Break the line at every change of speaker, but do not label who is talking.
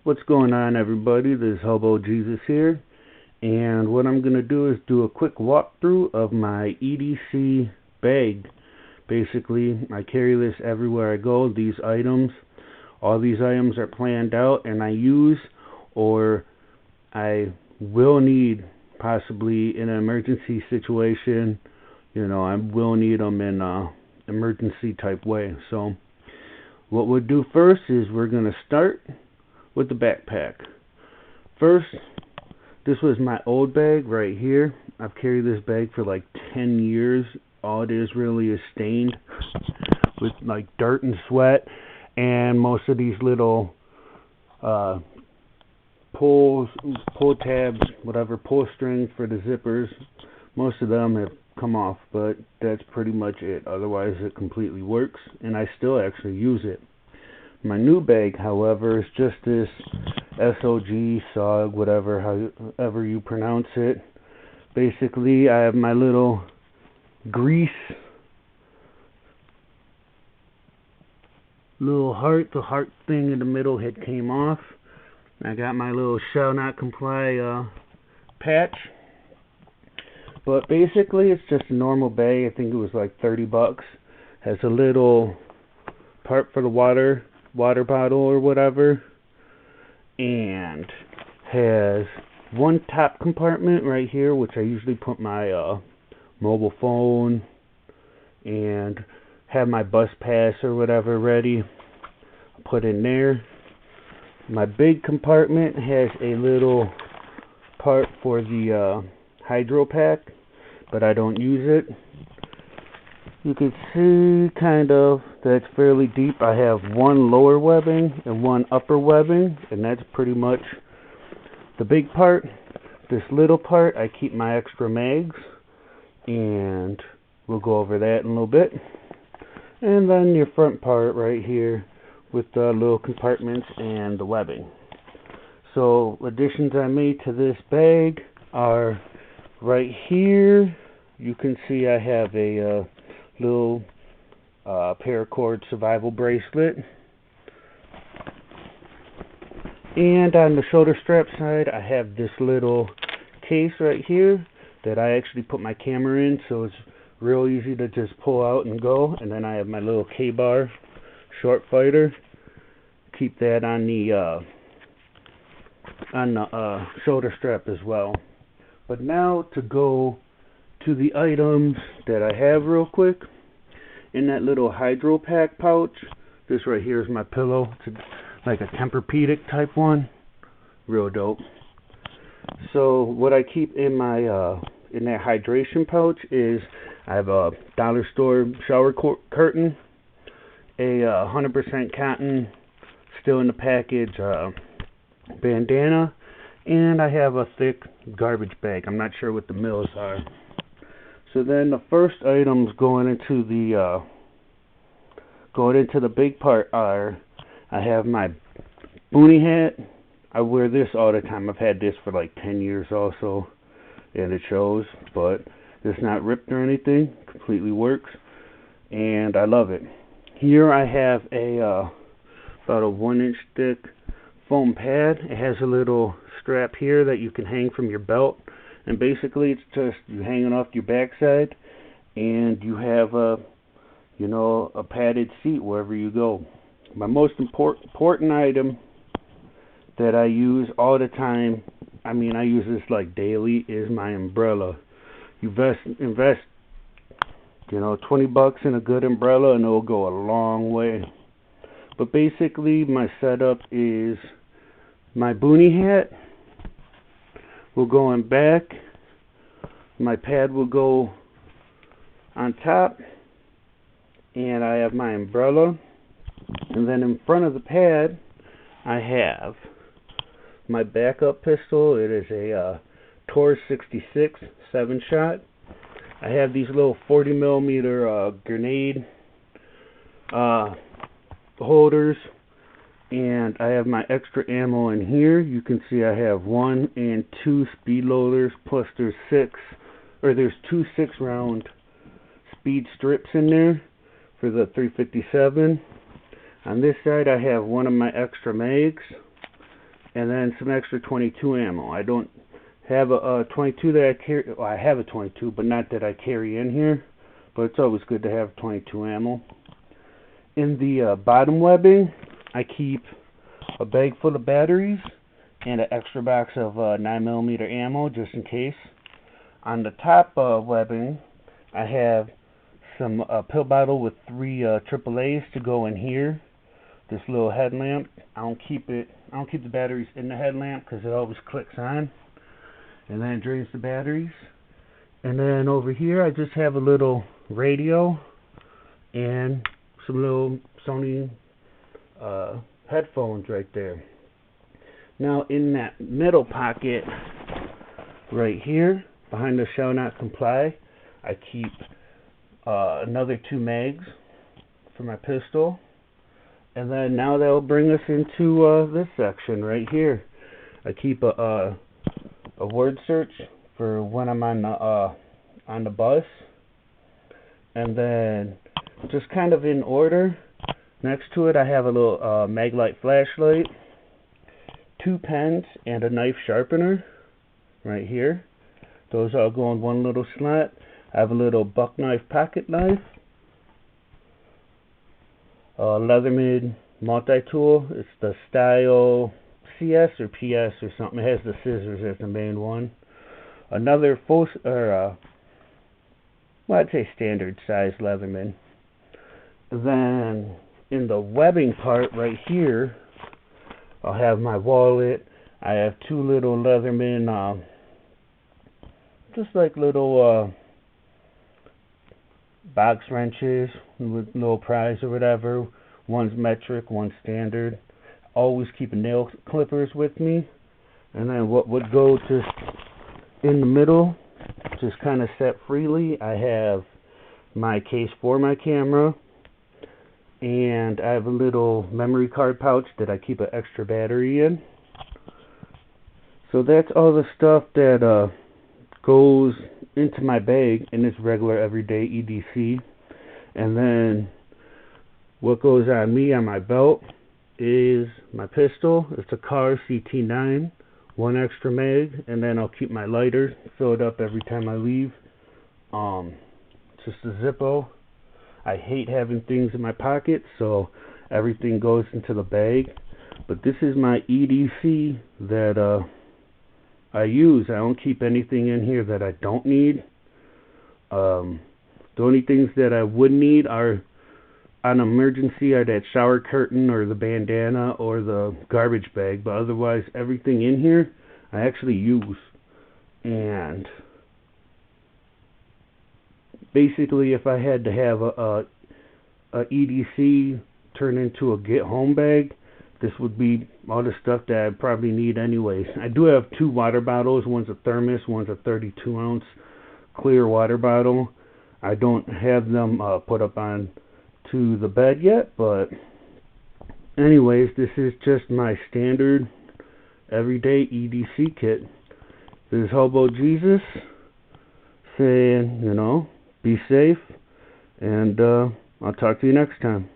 What's going on, everybody? This is Hobo Jesus here, and what I'm going to do is do a quick walkthrough of my EDC bag. Basically, I carry this everywhere I go. All these items are planned out, and I use or I will need possibly in an emergency situation. I will need them in an emergency type way. So what we'll do first is we're going to start with the backpack. First, this was my old bag right here. I've carried this bag for like 10 years. All it is really is stained with like dirt and sweat, and most of these little pull tabs, whatever, pull strings for the zippers, most of them have come off, but that's pretty much it. Otherwise it completely works, and I still actually use it. My new bag, however, is just this SOG, however you pronounce it. Basically, I have my little grease, little heart. The heart thing in the middle had came off. I got my little shall not comply patch. But basically, it's just a normal bag. I think it was like $30. Has a little part for the water bottle or whatever, and has one top compartment right here, which I usually put my mobile phone and have my bus pass or whatever ready. Put in there. My big compartment has a little part for the hydro pack, but I don't use it. You can see kind of that's fairly deep. I have one lower webbing and one upper webbing, and that's pretty much the big part. This little part, I keep my extra mags, and we'll go over that in a little bit. And then your front part right here with the little compartments and the webbing. So additions I made to this bag are right here. You can see I have a little paracord survival bracelet, and on the shoulder strap side I have this little case right here that I actually put my camera in, so it's real easy to just pull out and go. And then I have my little K-bar short fighter. Keep that on the shoulder strap as well. But now to go to the items that I have real quick. In that little hydro pack pouch, this right here is my pillow. It's like a Tempur-Pedic type one. Real dope. So what I keep in my in that hydration pouch is I have a dollar store shower curtain, a 100% cotton, still in the package, bandana, and I have a thick garbage bag. I'm not sure what the mills are. So then the first items going into the big part are, I have my boonie hat. I wear this all the time. I've had this for like 10 years also, and it shows, but it's not ripped or anything. Completely works, and I love it. Here I have about a 1-inch thick foam pad. It has a little strap here that you can hang from your belt. And basically, it's just you hanging off your backside, and you have a padded seat wherever you go. My most important item that I use all the time, I use this like daily, is my umbrella. You invest $20 in a good umbrella, and it'll go a long way. But basically, my setup is my boonie hat will go in back, my pad will go on top, and I have my umbrella. And then in front of the pad I have my backup pistol. It is a Taurus 66 7-shot. I have these little 40mm grenade holders, and I have my extra ammo in here. You can see I have 1 and 2 speed loaders, plus there's 2 6-round speed strips in there for the 357. On this side I have one of my extra mags, and then some extra 22 ammo. I don't have a 22 that I carry. Well, I have a 22, but not that I carry in here. But it's always good to have 22 ammo. In the bottom webbing, I keep a bag full of batteries and an extra box of 9mm ammo just in case. On the top webbing, I have some pill bottle with 3 AAAs to go in here. This little headlamp. I don't keep the batteries in the headlamp because it always clicks on, and then it drains the batteries. And then over here, I just have a little radio and some little Sony headphones right there. Now in that middle pocket right here, behind the shall not comply, I keep another 2 mags for my pistol. And then now that will bring us into this section right here. I keep a word search for when I'm on the bus. And then just kind of in order, next to it I have a little Maglite flashlight, 2 pens, and a knife sharpener right here. Those all go in one little slot. I have a little buck knife pocket knife, a Leatherman multi-tool. It's the style CS or PS or something. It has the scissors as the main one. Another full, well, I'd say standard size Leatherman. Then in the webbing part right here, I'll have my wallet. I have 2 little Leatherman, just like little box wrenches with little pries or whatever. One's metric, one's standard. Always keep nail clippers with me. And then what would go just in the middle, just kind of set freely, I have my case for my camera, and I have a little memory card pouch that I keep an extra battery in. So that's all the stuff that goes into my bag in this regular everyday EDC. And then what goes on me on my belt is my pistol. It's a Car CT9, 1 extra mag, and then I'll keep my lighter filled up every time I leave. Just a Zippo. I hate having things in my pocket, so everything goes into the bag. But this is my EDC that I use. I don't keep anything in here that I don't need. The only things that I would need are on emergency are that shower curtain or the bandana or the garbage bag, but otherwise everything in here I actually use. And basically if I had to have a EDC turn into a get home bag, this would be all the stuff that I probably need anyways. I do have 2 water bottles. One's a thermos, one's a 32-ounce clear water bottle. I don't have them put up on to the bed yet, but anyways, this is just my standard everyday EDC kit. This is Hobo Jesus saying, be safe, and I'll talk to you next time.